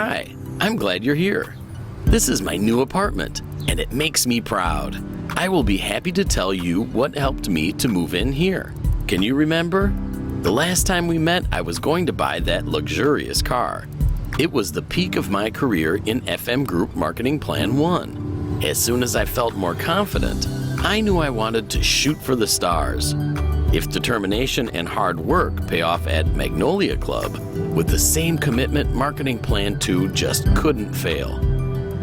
Hi, I'm glad you're here. This is my new apartment, and it makes me proud. I will be happy to tell you what helped me to move in here. Can you remember? The last time we met, I was going to buy that luxurious car. It was the peak of my career in FM Group Marketing Plan 1. As soon as I felt more confident, I knew I wanted to shoot for the stars. If determination and hard work pay off at Magnolia Club, with the same commitment, Marketing Plan 2 just couldn't fail.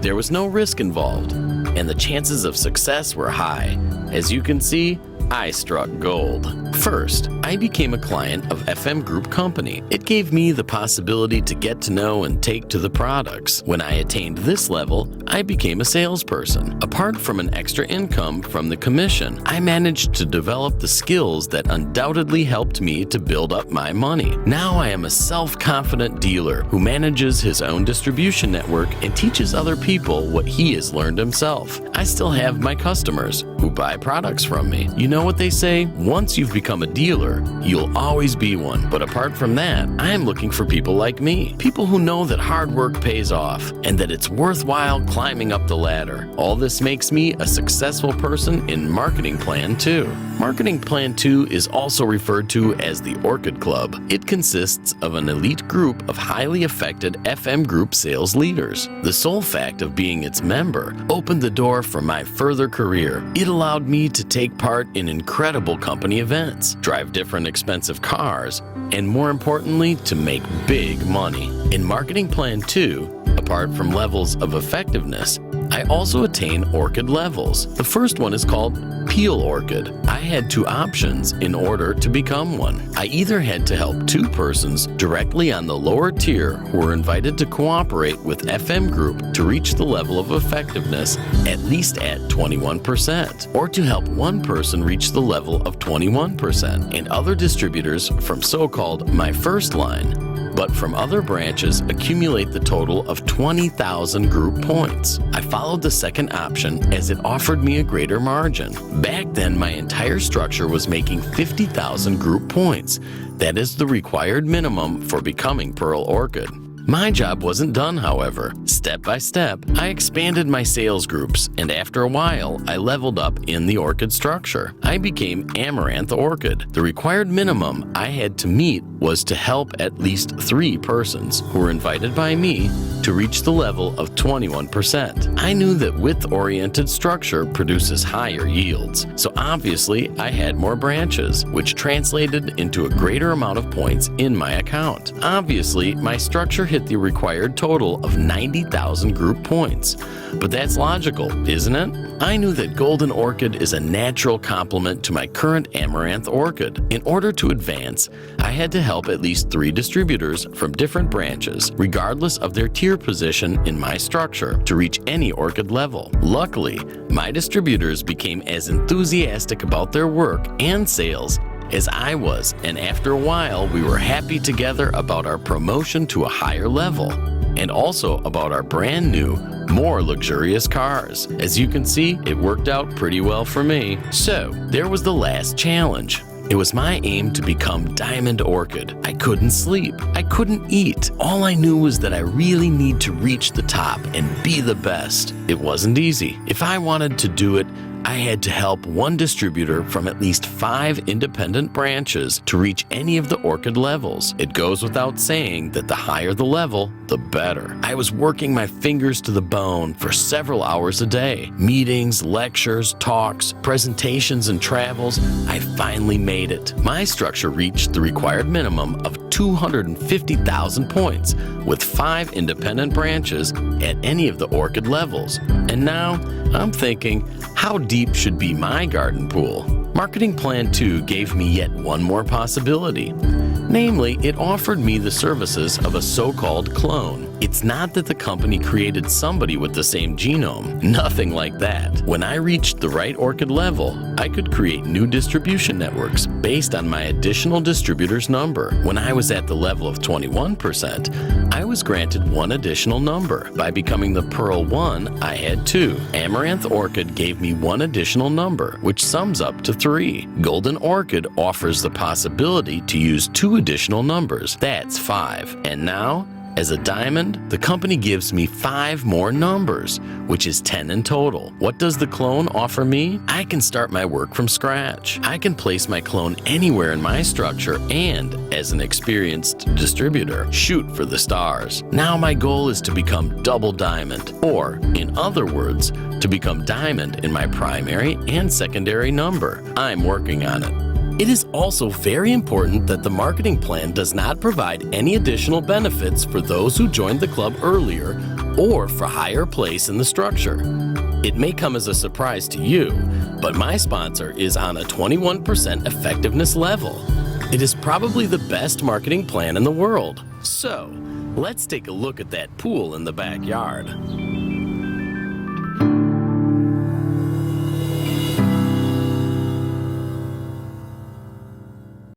There was no risk involved, and the chances of success were high. As you can see, I struck gold. First, I became a client of FM Group Company. It gave me the possibility to get to know and take to the products. When I attained this level, I became a salesperson. Apart from an extra income from the commission, I managed to develop the skills that undoubtedly helped me to build up my money. Now I am a self-confident dealer who manages his own distribution network and teaches other people what he has learned himself. I still have my customers who buy products from me. You know what they say? Once you've become a dealer, you'll always be one. But apart from that, I am looking for people like me. People who know that hard work pays off and that it's worthwhile climbing up the ladder. All this makes me a successful person in Marketing Plan 2. Marketing Plan 2 is also referred to as the Orchid Club. It consists of an elite group of highly affected FM Group sales leaders. The sole fact of being its member opened the door for my further career. It allowed me to take part in incredible company events, drive different expensive cars, and more importantly, to make big money. In Marketing Plan 2, apart from levels of effectiveness, I also attain Orchid levels. The first one is called Peel Orchid. I had two options in order to become one. I either had to help two persons directly on the lower tier who were invited to cooperate with FM Group to reach the level of effectiveness at least at 21%, or to help one person reach the level of 21%, and other distributors from so-called my first line, but from other branches accumulate the total of 20,000 group points. I followed the second option as it offered me a greater margin. Back then, my entire structure was making 50,000 group points. That is the required minimum for becoming Pearl Orchid. My job wasn't done, however. Step by step, I expanded my sales groups, and after a while, I leveled up in the orchid structure. I became Amaranth Orchid. The required minimum I had to meet was to help at least 3 persons who were invited by me to reach the level of 21%. I knew that width-oriented structure produces higher yields, so obviously I had more branches, which translated into a greater amount of points in my account. Obviously, my structure hit the required total of 90,000 group points. But that's logical, isn't it? I knew that Golden Orchid is a natural complement to my current Amaranth Orchid. In order to advance, I had to help at least 3 distributors from different branches, regardless of their tier position in my structure, to reach any orchid level. Luckily, my distributors became as enthusiastic about their work and sales as I was, and after a while, we were happy together about our promotion to a higher level, and also about our brand new, more luxurious cars. As you can see, it worked out pretty well for me. So, there was the last challenge. It was my aim to become Diamond Orchid. I couldn't sleep. I couldn't eat. All I knew was that I really need to reach the top and be the best. It wasn't easy. If I wanted to do it, I had to help one distributor from at least 5 independent branches to reach any of the orchid levels. It goes without saying that the higher the level, the better. I was working my fingers to the bone for several hours a day. Meetings, lectures, talks, presentations, and travels. I finally made it. My structure reached the required minimum of 250,000 points with 5 independent branches at any of the orchid levels. And now I'm thinking, how deep should be my garden pool? Marketing Plan 2 gave me yet one more possibility. Namely, it offered me the services of a so-called clone. It's not that the company created somebody with the same genome. Nothing like that. When I reached the right orchid level, I could create new distribution networks based on my additional distributor's number. When I was at the level of 21%, I was granted 1 additional number. By becoming the Pearl 1, I had 2. Amaranth Orchid gave me 1 additional number, which sums up to 3. Golden Orchid offers the possibility to use 2 additional numbers. That's 5. And now, As a diamond, the company gives me 5 more numbers, which is 10 in total. What does the clone offer me? I can start my work from scratch. I can place my clone anywhere in my structure and, as an experienced distributor, shoot for the stars. Now my goal is to become double diamond, or, in other words, to become diamond in my primary and secondary number. I'm working on it. It is also very important that the marketing plan does not provide any additional benefits for those who joined the club earlier or for higher place in the structure. It may come as a surprise to you, but my sponsor is on a 21% effectiveness level. It is probably the best marketing plan in the world. So, let's take a look at that pool in the backyard.